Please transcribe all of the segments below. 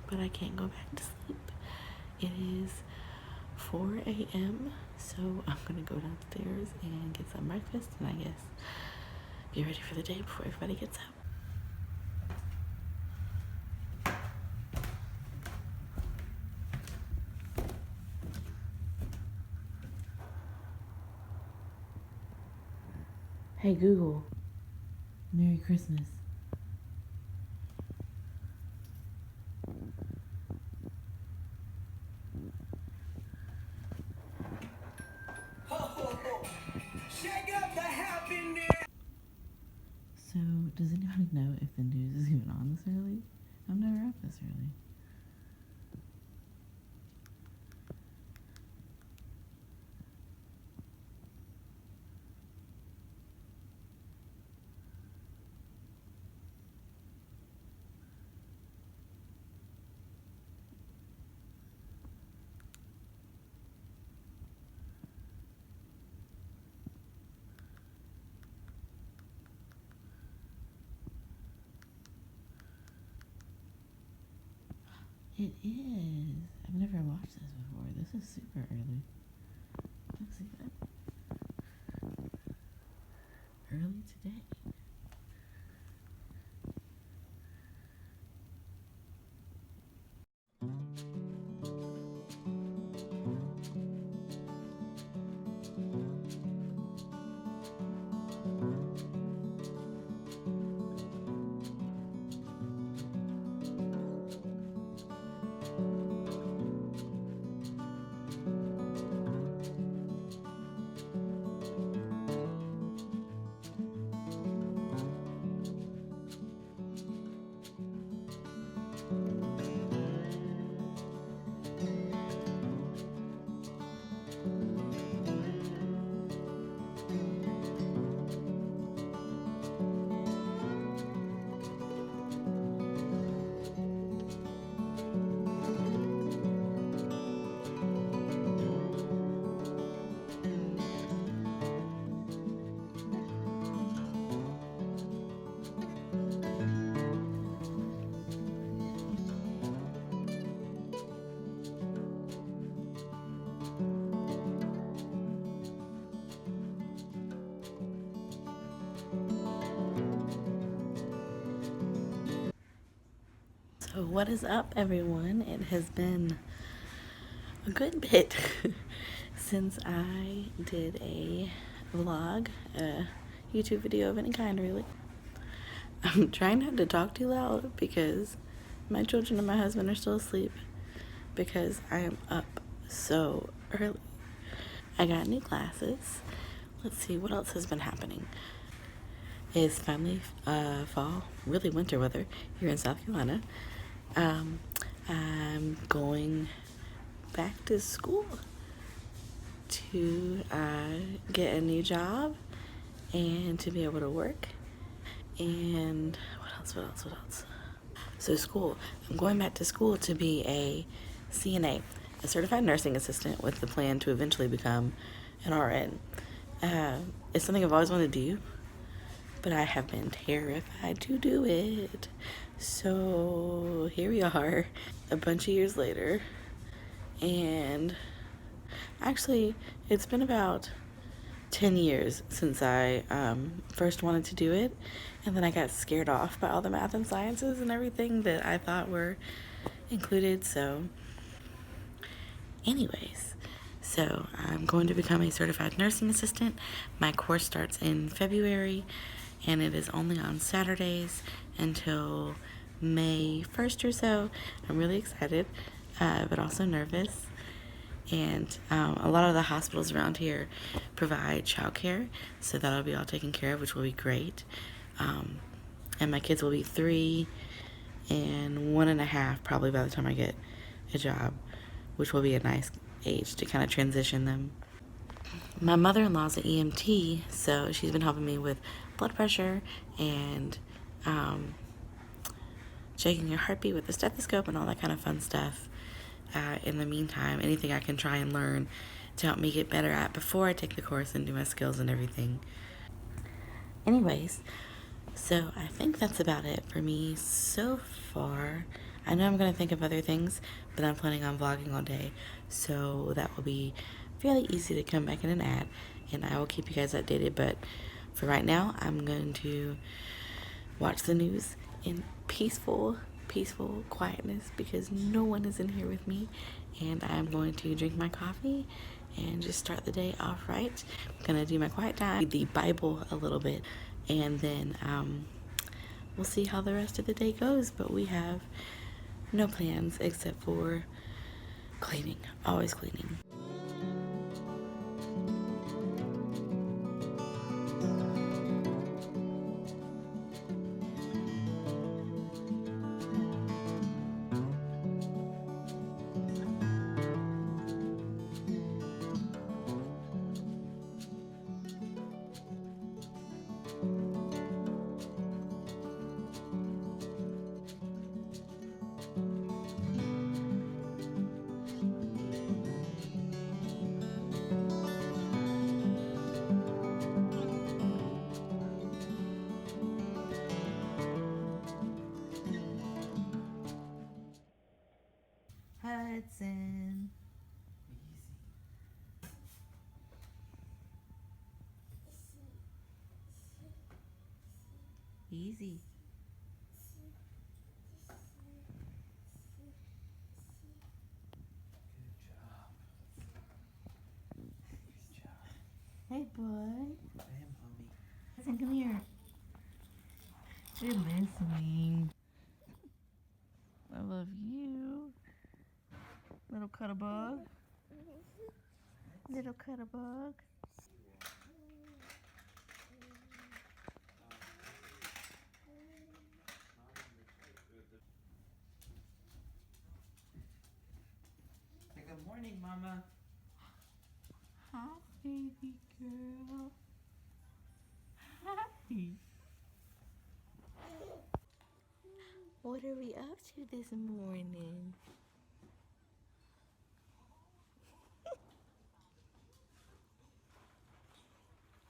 but I can't go back to sleep. It is 4 a.m. so I'm gonna go downstairs and get some breakfast and I guess get ready for the day before everybody gets up. Hey Google, Merry Christmas. Shake up the happiness. So, does anybody know if the news is even on this early? I'm never up this early. It is. I've never watched this before. This is super early. Let's see that. Early today. So what is up, everyone? It has been a good bit since I did a vlog, a YouTube video of any kind, really. I'm trying not to talk too loud because my children and my husband are still asleep because I am up so early. I got new glasses. Let's see what else has been happening. It's finally fall, really winter weather here in South Carolina. I'm going back to school to get a new job and to be able to work. And what else? So school. I'm going back to school to be a CNA, a certified nursing assistant, with the plan to eventually become an RN. It's something I've always wanted to do, but I have been terrified to do it. So here we are, a bunch of years later, and actually it's been about 10 years since I first wanted to do it, and then I got scared off by all the math and sciences and everything that I thought were included. So anyways, so I'm going to become a certified nursing assistant. My course starts in February, and it is only on Saturdays until May 1st or so. I'm really excited, but also nervous. And a lot of the hospitals around here provide childcare, so that'll be all taken care of, which will be great. And my kids will be 3 and 1.5 probably by the time I get a job, which will be a nice age to kind of transition them. My mother-in-law's an EMT, so she's been helping me with blood pressure and checking your heartbeat with the stethoscope and all that kind of fun stuff. In the meantime, anything I can try and learn to help me get better at before I take the course and do my skills and everything. Anyways, so I think that's about it for me so far. I know I'm going to think of other things, but I'm planning on vlogging all day, so that will be fairly easy to come back in and add, and I will keep you guys updated. But for right now, I'm going to watch the news in peaceful quietness because no one is in here with me, and I'm going to drink my coffee and just start the day off right. I'm gonna do my quiet time, read the Bible a little bit, and then we'll see how the rest of the day goes. But we have no plans except for cleaning, always cleaning. Hudson. Easy. Hey, boy. Hey, mommy. Hudson, come here. You're listening. I love you. Little cutterbug. Little cutterbug. Say good morning, mama. Hi, baby girl. Hi. What are we up to this morning?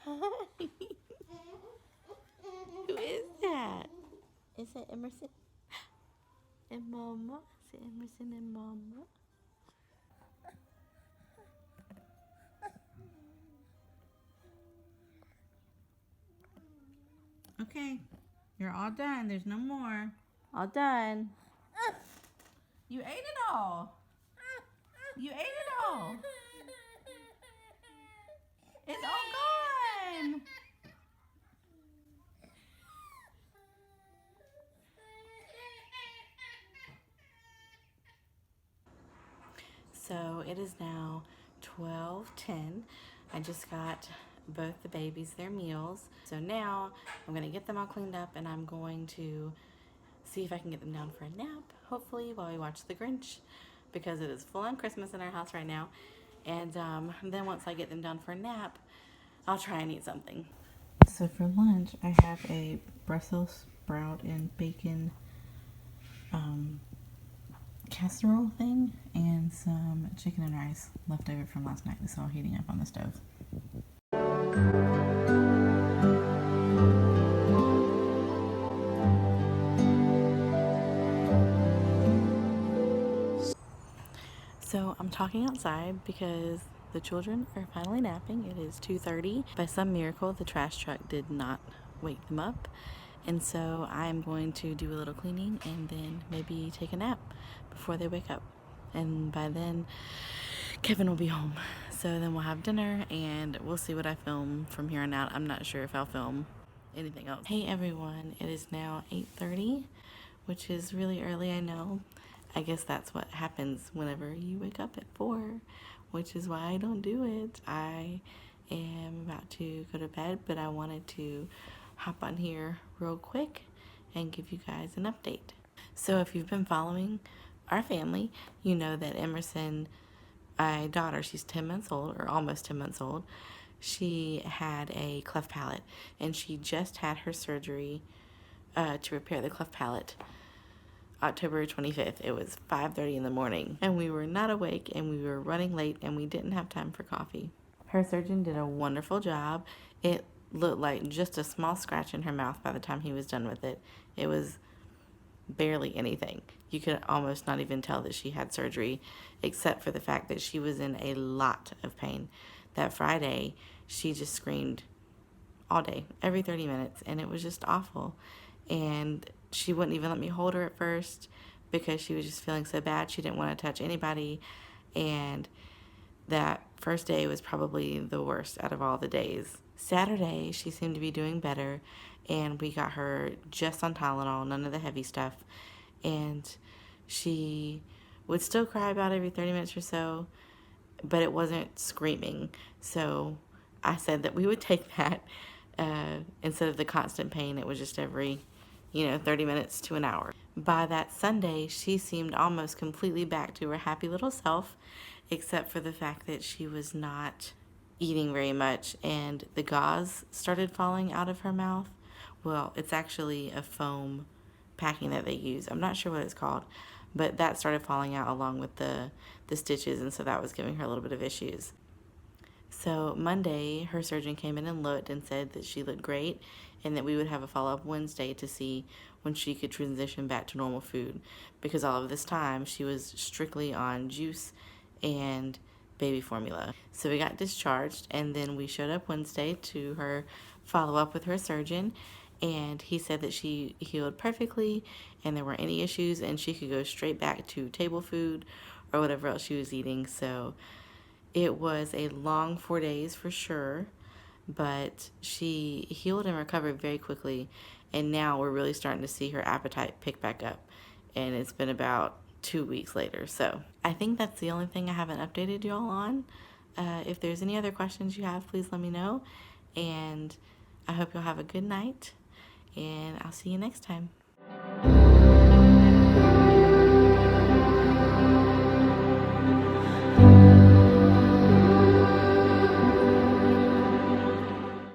Hi. Who is that? Is that Emerson and Mama? Is it Emerson and Mama? Okay, you're all done. There's no more. All done. You ate it all. You ate it all. It's all gone. So it is now 12:10. I just got both the babies their meals. So now I'm gonna get them all cleaned up and I'm going to see if I can get them down for a nap, hopefully while we watch The Grinch, because it is full on Christmas in our house right now. And then once I get them down for a nap, I'll try and eat something. So for lunch, I have a Brussels sprout and bacon casserole thing and some chicken and rice left over from last night. This is all heating up on the stove. So I'm talking outside because the children are finally napping. It is 2:30. By some miracle, the trash truck did not wake them up. And so I'm going to do a little cleaning and then maybe take a nap before they wake up. And by then, Kevin will be home. So then we'll have dinner and we'll see what I film from here on out. I'm not sure if I'll film anything else. Hey everyone, it is now 8:30, which is really early, I know. I guess that's what happens whenever you wake up at 4, which is why I don't do it. I am about to go to bed, but I wanted to hop on here real quick and give you guys an update. So if you've been following our family, you know that Emerson, my daughter, she's 10 months old, or almost 10 months old. She had a cleft palate, and she just had her surgery to repair the cleft palate October 25th. It was 5:30 in the morning, and we were not awake, and we were running late, and we didn't have time for coffee. Her surgeon did a wonderful job. It looked like just a small scratch in her mouth by the time he was done with it. It was barely anything. You could almost not even tell that she had surgery, except for the fact that she was in a lot of pain. That Friday, she just screamed all day, every 30 minutes, and it was just awful. And she wouldn't even let me hold her at first because she was just feeling so bad. She didn't want to touch anybody. And that first day was probably the worst out of all the days. Saturday, she seemed to be doing better, and we got her just on Tylenol, none of the heavy stuff. And she would still cry about every 30 minutes or so, but it wasn't screaming. So I said that we would take that. Instead of the constant pain, it was just every 30 minutes to an hour. By that Sunday, she seemed almost completely back to her happy little self, except for the fact that she was not eating very much, and the gauze started falling out of her mouth. Well, it's actually a foam packing that they use. I'm not sure what it's called, but that started falling out along with the stitches, and so that was giving her a little bit of issues. So Monday, her surgeon came in and looked and said that she looked great and that we would have a follow-up Wednesday to see when she could transition back to normal food, because all of this time she was strictly on juice and baby formula. So we got discharged, and then we showed up Wednesday to her follow-up with her surgeon, and he said that she healed perfectly and there weren't any issues and she could go straight back to table food or whatever else she was eating. So it was a long 4 days for sure, but she healed and recovered very quickly, and now we're really starting to see her appetite pick back up, and it's been about 2 weeks later. So I think that's the only thing I haven't updated you all on. If there's any other questions you have, please let me know, and I hope you'll have a good night, and I'll see you next time.